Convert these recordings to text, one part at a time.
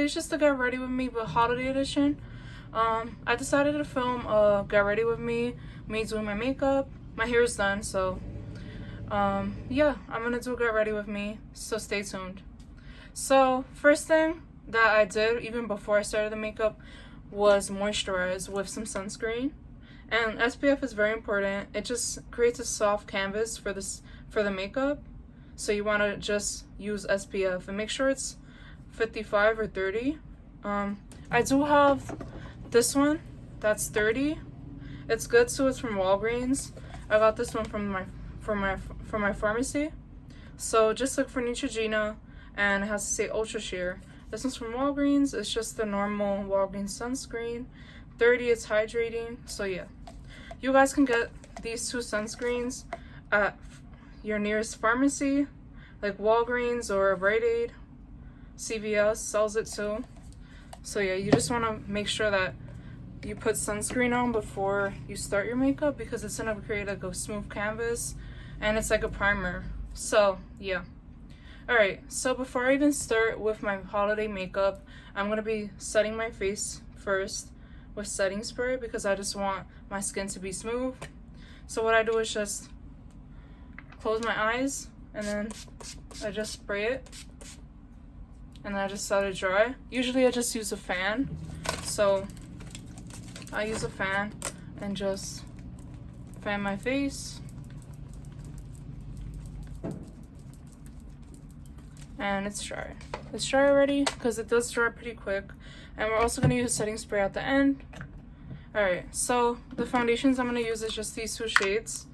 it's just the Get Ready With Me but holiday edition. I decided to film Get Ready With Me doing my makeup. My hair is done, so yeah, I'm gonna do Get Ready With Me, so stay tuned. So first thing that I did even before I started the makeup was moisturize with some sunscreen. And SPF is very important. It just creates a soft canvas for the makeup. So you want to just use SPF and make sure it's 55 or 30. I do have this one that's 30. It's good too. It's from Walgreens. I got this one from my pharmacy. So just look for Neutrogena, and it has to say Ultra Sheer. This one's from Walgreens. It's just the normal Walgreens sunscreen. 30, it's hydrating. So yeah, you guys can get these two sunscreens at your nearest pharmacy, like Walgreens or Rite Aid. CVS sells it too. So yeah, you just want to make sure that you put sunscreen on before you start your makeup, because it's gonna create like a smooth canvas and it's like a primer. So yeah. Alright, so before I even start with my holiday makeup, I'm gonna be setting my face first with setting spray, because I just want my skin to be smooth. So what I do is just close my eyes and then I just spray it, and I just let it dry. Usually I just use a fan, so I use a fan and just fan my face. And it's dry. It's dry already, because it does dry pretty quick. And we're also going to use setting spray at the end. Alright, so the foundations I'm going to use is just these two shades.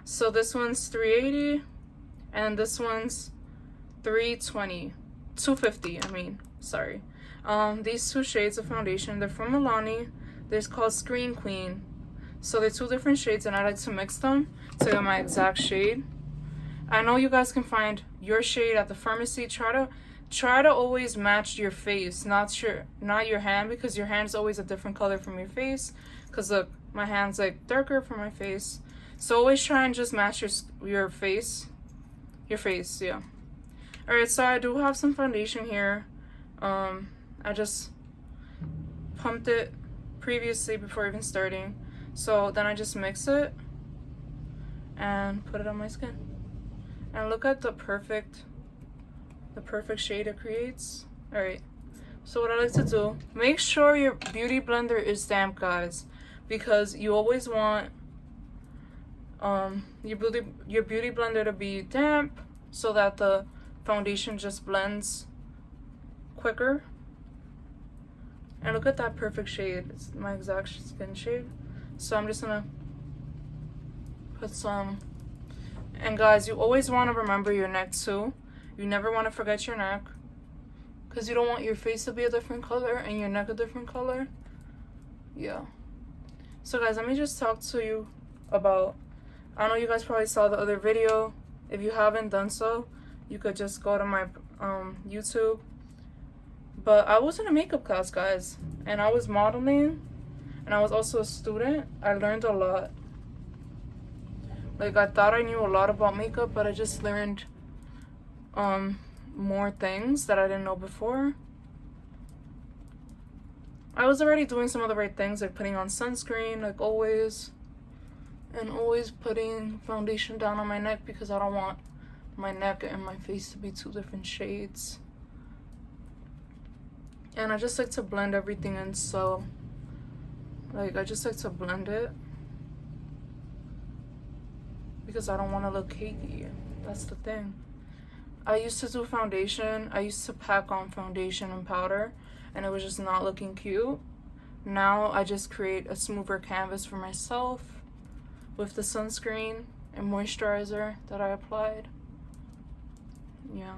So this one's 380 and this one's 250, I mean, sorry. These two shades of foundation, they're from Milani. They're called Screen Queen. So they're two different shades, and I like to mix them to get my exact shade. I know you guys can find your shade at the pharmacy. Try to always match your face, not your hand, because your hand is always a different color from your face. Because look, my hand's like darker from my face. So always try and just match your face. Your face, yeah. Alright, so I do have some foundation here. I just pumped it previously before even starting. So then I just mix it and put it on my skin. And look at the perfect shade it creates. Alright, so what I like to do, make sure your beauty blender is damp, guys, because you always want your beauty blender to be damp so that the foundation just blends quicker. And look at that perfect shade. It's my exact skin shade. So I'm just gonna put some. And guys, you always want to remember your neck too. You never want to forget your neck, because you don't want your face to be a different color and your neck a different color. Yeah. So guys, let me just talk to you about, I know you guys probably saw the other video. If you haven't done so, you could just go to my YouTube. But I was in a makeup class, guys, and I was modeling, and I was also a student. I learned a lot. Like, I thought I knew a lot about makeup, but I just learned more things that I didn't know before. I was already doing some of the right things, like putting on sunscreen, like always, and always putting foundation down on my neck, because I don't want my neck and my face to be two different shades. And I just like to blend everything in, so like I just like to blend it, because I don't want to look cakey. That's the thing. I used to do foundation. I used to pack on foundation and powder, and it was just not looking cute. Now I just create a smoother canvas for myself with the sunscreen and moisturizer that I applied. Yeah.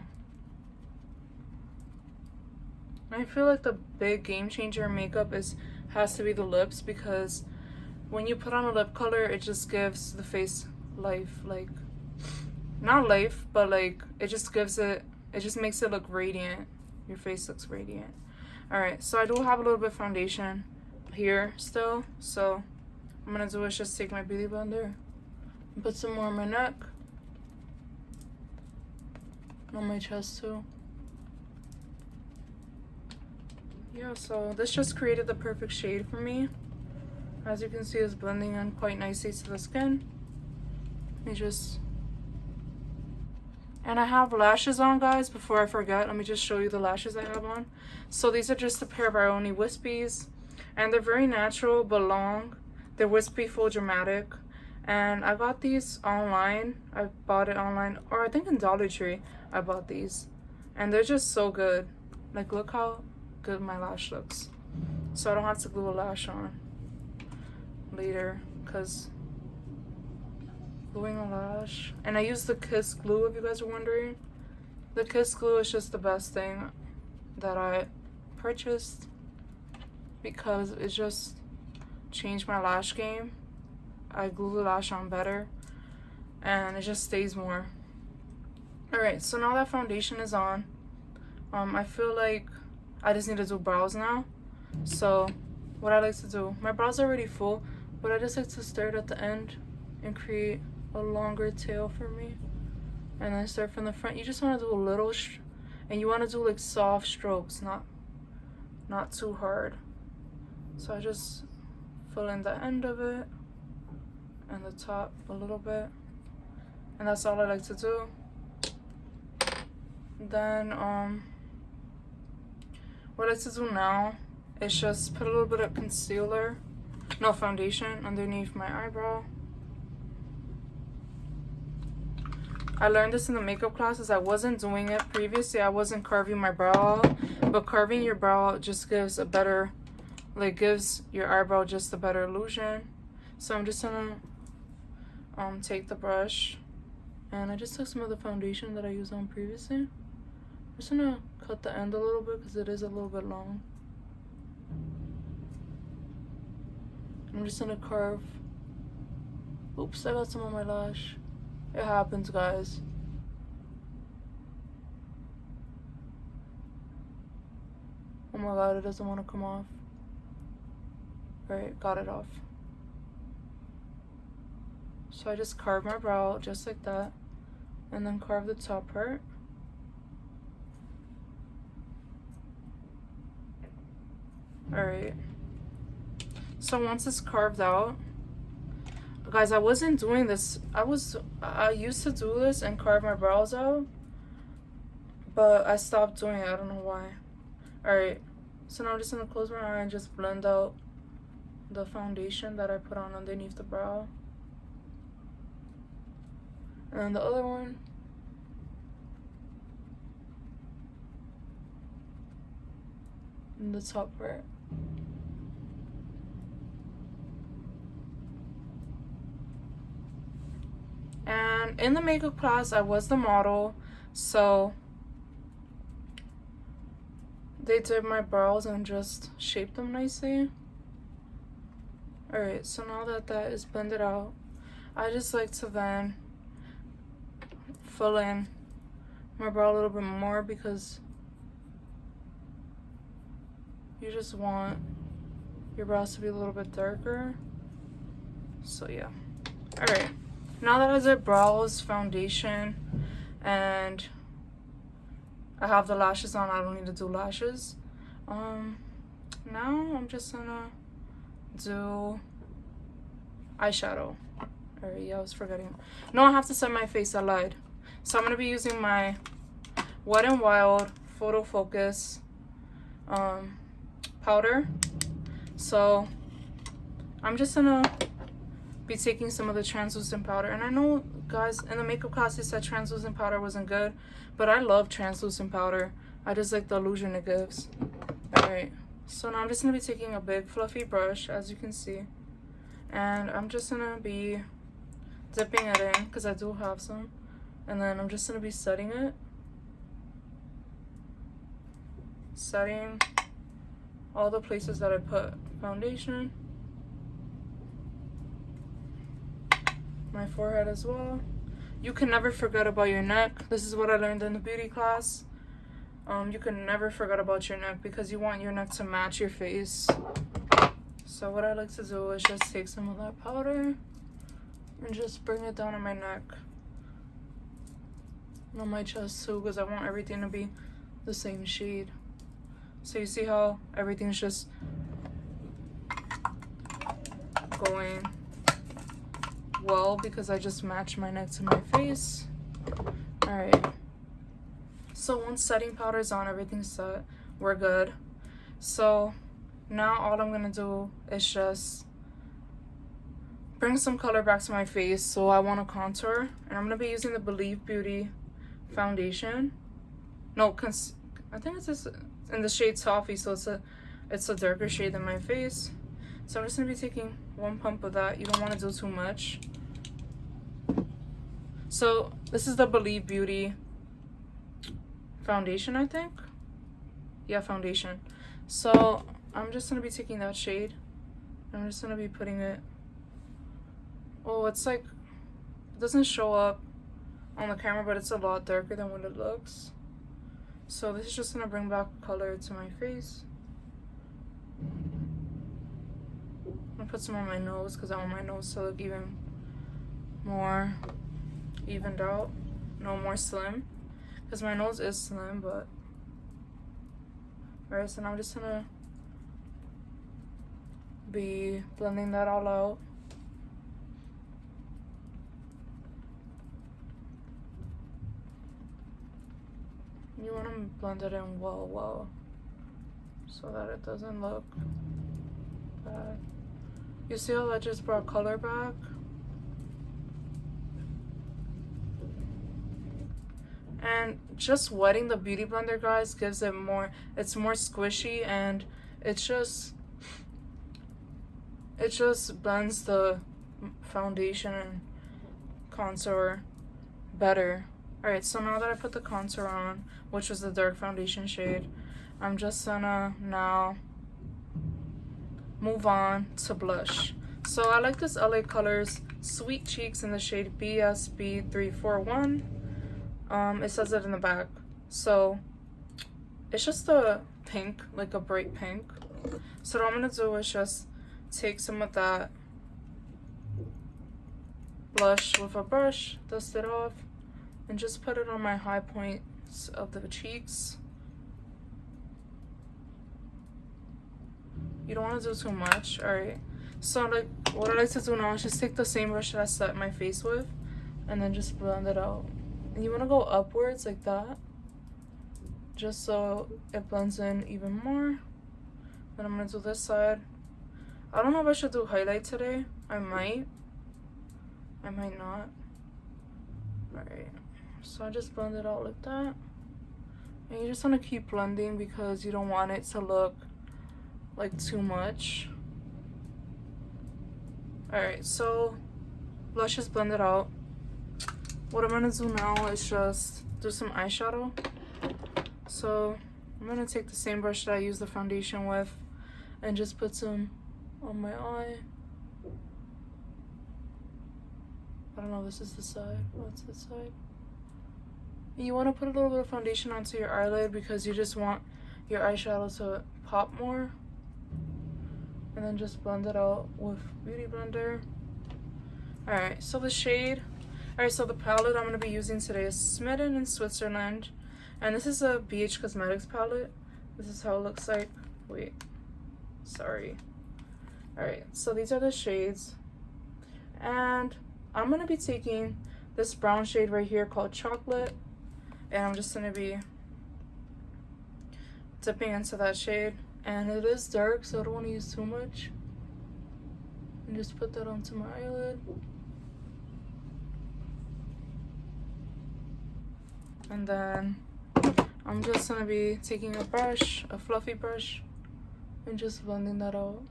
I feel like the big game changer in makeup has to be the lips, because when you put on a lip color, it just gives the face life. Like, not life, but like it just makes it look radiant. Your face looks radiant. Alright, so I do have a little bit of foundation here still, so what I'm gonna do is just take my beauty blender and put some more on my neck, on my chest too. yeah, so this just created the perfect shade for me. As you can see, it's blending in quite nicely to the skin. And I have lashes on, guys. Before I forget, let me just show you the lashes I have on. So these are just a pair of Ioni Wispies, and they're very natural but long. They're wispy, full dramatic, and I got these online. I bought it online, or I think in Dollar Tree I bought these, and they're just so good. Like, look how good my lash looks. So I don't have to glue a lash on later, because gluing a lash, and I use the Kiss glue, if you guys are wondering. The Kiss glue is just the best thing that I purchased, because it just changed my lash game. I glue the lash on better and it just stays more. Alright, so now that foundation is on, I feel like I just need to do brows now. So what I like to do, my brows are already full, but I just like to start at the end and create a longer tail for me, and then start from the front. You just want to do a little and you want to do like soft strokes, not too hard. So I just fill in the end of it and the top a little bit, and that's all I like to do. Then what I like to do now is just put a little bit of foundation underneath my eyebrow. I learned this in the makeup classes. I wasn't doing it previously. I wasn't carving my brow out, but carving your brow out just gives a better, like, gives your eyebrow just a better illusion. So I'm just gonna take the brush, and I just took some of the foundation that I used on previously. I'm just gonna cut the end a little bit because it is a little bit long. I'm just gonna carve. Oops, I got some on my lash. It happens, guys. Oh my god, it doesn't want to come off. Alright, got it off. So I just carve my brow just like that, and then carve the top part. Alright. So once it's carved out, guys, I wasn't doing this. I used to do this and carve my brows out, but I stopped doing it. I don't know why. Alright, so now I'm just gonna close my eye and just blend out the foundation that I put on underneath the brow. And then the other one. And the top part. And in the makeup class, I was the model, so they did my brows and just shaped them nicely. Alright, so now that that is blended out, I just like to then fill in my brow a little bit more, because you just want your brows to be a little bit darker. So yeah. Alright. Now that I did brows, foundation, and I have the lashes on, I don't need to do lashes. Now I'm just gonna do eyeshadow. Alright, yeah, I was forgetting. No, I have to set my face. I lied. So I'm gonna be using my Wet n Wild Photo Focus powder. So I'm just gonna be taking some of the translucent powder, and I know, guys, in the makeup class they said translucent powder wasn't good, but I love translucent powder. I just like the illusion it gives. Alright, so now I'm just gonna be taking a big fluffy brush, as you can see, and I'm just gonna be dipping it in because I do have some, and then I'm just gonna be setting all the places that I put foundation. My forehead as well. You can never forget about your neck. This is what I learned in the beauty class. You can never forget about your neck, because you want your neck to match your face. So what I like to do is just take some of that powder and just bring it down on my neck and on my chest too, because I want everything to be the same shade. So you see how everything's just going well because I just matched my neck to my face. All right. So once setting powder is on, everything's set, we're good. So now all I'm gonna do is just bring some color back to my face. So I want to contour, and I'm gonna be using the Believe Beauty foundation. No, I think it's just in the shade Toffee, so it's a darker shade than my face. So I'm just gonna be taking one pump of that. You don't want to do too much. So this is the Believe Beauty foundation, I think. Yeah, foundation. So I'm just gonna be taking that shade. I'm just gonna be putting it. Oh, it's like, it doesn't show up on the camera, but it's a lot darker than what it looks. So this is just gonna bring back color to my face. I'm gonna put some on my nose because I want my nose to look even more evened out, no more slim, because my nose is slim. But alright, so now I'm just gonna be blending that all out. You want to blend it in well, so that it doesn't look bad. You see how that just brought color back? And just wetting the beauty blender, guys, gives it more, it's more squishy, and it just blends the foundation and contour better. Alright, so now that I put the contour on, which was the dark foundation shade, I'm just gonna now move on to blush. So I like this LA Colors Sweet Cheeks in the shade BSB341. It says it in the back. So it's just a pink, like a bright pink. So what I'm gonna do is just take some of that blush with a brush, dust it off, and just put it on my high points of the cheeks. You don't want to do too much. Alright, so like what I like to do now is just take the same brush that I set my face with and then just blend it out. And you want to go upwards like that, just so it blends in even more. Then I'm going to do this side. I don't know if I should do highlight today. I might not. Alright, so I just blend it out like that. And you just want to keep blending because you don't want it to look like too much. Alright, so blush is blended out. What I'm gonna do now is just do some eyeshadow. So I'm gonna take the same brush that I used the foundation with and just put some on my eye. I don't know, this is the side. What's this side? You want to put a little bit of foundation onto your eyelid because you just want your eyeshadow to pop more. And then just blend it out with Beauty Blender. Alright, so the shade. Alright, so the palette I'm going to be using today is Smitten in Switzerland. And this is a BH Cosmetics palette. This is how it looks like. Wait. Sorry. Alright, so these are the shades. And I'm going to be taking this brown shade right here called Chocolate. And I'm just going to be dipping into that shade. And it is dark, so I don't want to use too much. And just put that onto my eyelid. And then I'm just going to be taking a brush, a fluffy brush, and just blending that out.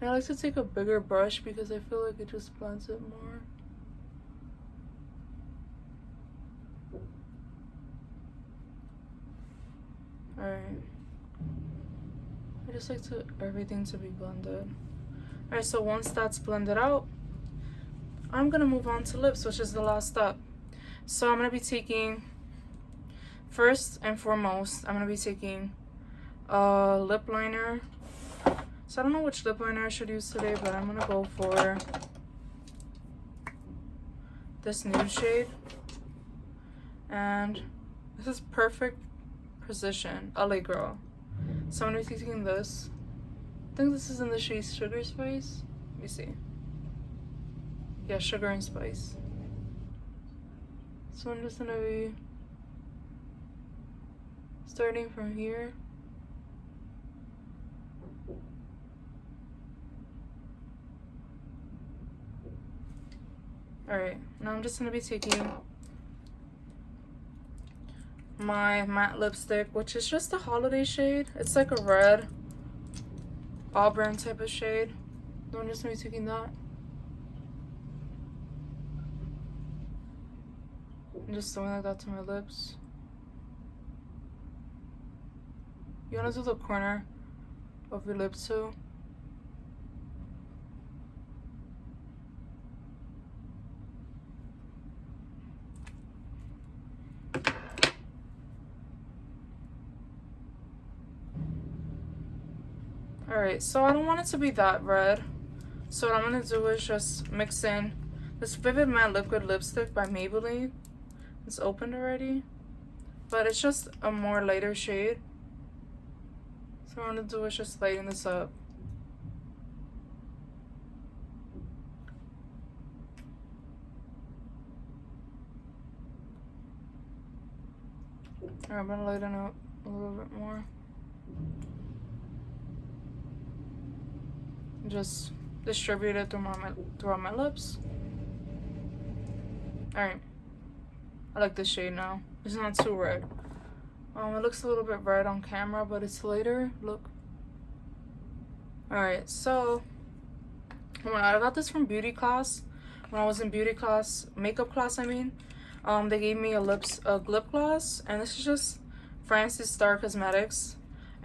And I like to take a bigger brush because I feel like it just blends it more. Alright. I just like to everything to be blended. Alright, so once that's blended out, I'm gonna move on to lips, which is the last step. So I'm gonna be taking, first and foremost, I'm gonna be taking a lip liner. So I don't know which lip liner I should use today, but I'm gonna go for this nude shade. And this is perfect Precision, LA Girl. So I'm gonna be taking this. I think this is in the shade Sugar Spice. Let me see. Yeah, Sugar and Spice. So I'm just gonna be starting from here. Alright, now I'm just gonna be taking my matte lipstick, which is just a holiday shade. It's like a red auburn type of shade. So I'm just gonna be taking that. I'm just doing like that to my lips. You wanna do the corner of your lips too. Alright, so I don't want it to be that red. So what I'm gonna do is just mix in this Vivid Matte Liquid Lipstick by Maybelline. It's opened already, but it's just a more lighter shade. So what I'm gonna do is just lighten this up. Alright, I'm gonna lighten up a little bit more. Just distribute it throughout my lips. Alright. I like this shade now. It's not too red. It looks a little bit red on camera, but it's lighter. Look. Alright, so when I got this from beauty class, when I was in beauty class, makeup class I mean, they gave me a lip gloss, and this is just Francis Star Cosmetics.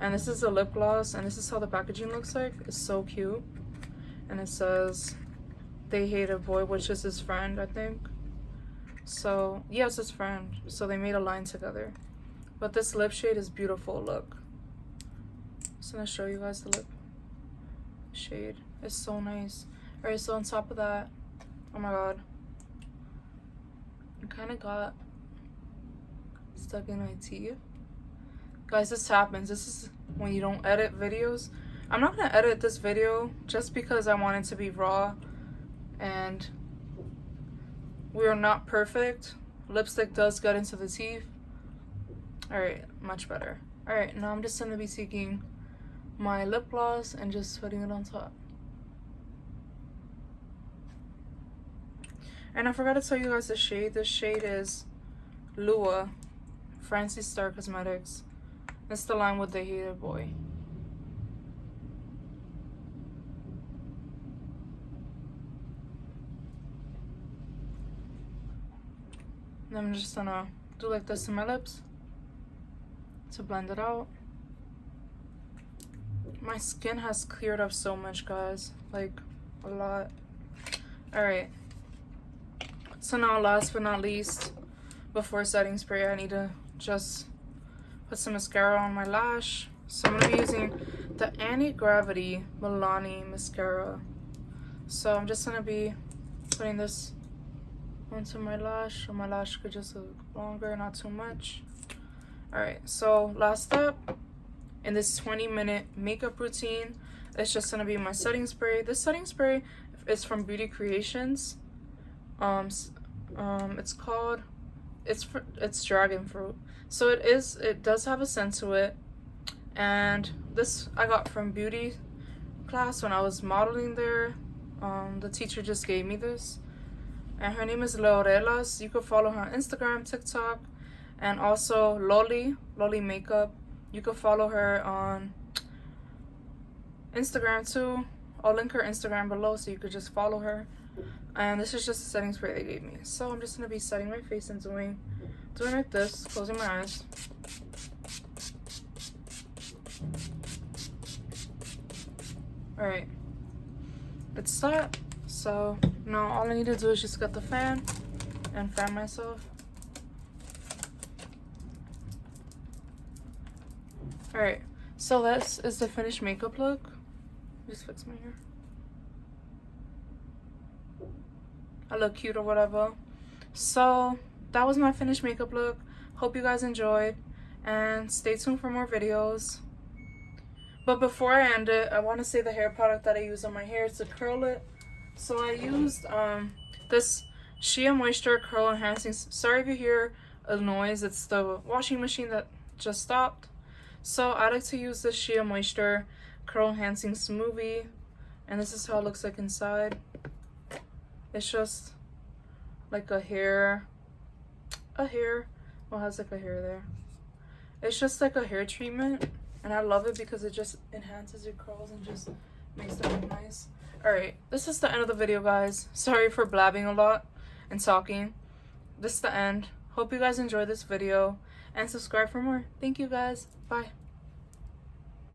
And this is a lip gloss, and this is how the packaging looks like. It's so cute. And it says, they hate a boy, which is his friend, I think. So, yeah, it's his friend. So they made a line together. But this lip shade is beautiful, look. I'm just gonna show you guys the lip shade. It's so nice. Alright, so on top of that, oh my god. I kind of got stuck in my teeth. Guys, this happens. This is when you don't edit videos. I'm not gonna edit this video just because I want it to be raw, and we are not perfect. Lipstick does get into the teeth. Alright, much better. Alright, now I'm just gonna be taking my lip gloss and just putting it on top. And I forgot to tell you guys the shade. This shade is Lua, Francis Star Cosmetics. It's the line with the hated boy. And I'm just gonna do like this in my lips to blend it out. My skin has cleared up so much, guys, like a lot. Alright, so now last but not least, before setting spray, I need to just put some mascara on my lash. So I'm gonna be using the Anti-Gravity Milani mascara. So I'm just gonna be putting this onto my lash, so my lash could just look longer, not too much. Alright, so last step in this 20-minute makeup routine, it's just gonna be my setting spray. This setting spray is from Beauty Creations. It's called, it's dragon fruit. So it does have a scent to it, and this I got from beauty class when I was modeling there. The teacher just gave me this, and her name is Laurelas. You could follow her on Instagram, TikTok, and also Loli Makeup. You could follow her on Instagram too. I'll link her Instagram below so you could just follow her. And this is just a setting spray they gave me. So I'm just gonna be setting my face and doing like this, closing my eyes. Alright, it's set. So now all I need to do is just get the fan and fan myself. Alright, so this is the finished makeup look. Just fix my hair. I look cute or whatever. So that was my finished makeup look. Hope you guys enjoyed. and stay tuned for more videos. But before I end it, I want to say the hair product that I use on my hair to curl it. So I used this Shea Moisture Curl Enhancing. Sorry if you hear a noise, it's the washing machine that just stopped. So I like to use the Shea Moisture Curl Enhancing Smoothie, and this is how it looks like inside. It's just like a hair, well, it has like a hair there. It's just like a hair treatment, and I love it because it just enhances your curls and just makes them look nice. Alright, this is the end of the video, guys. Sorry for blabbing a lot and talking. This is the end. Hope you guys enjoyed this video, and subscribe for more. Thank you, guys. Bye.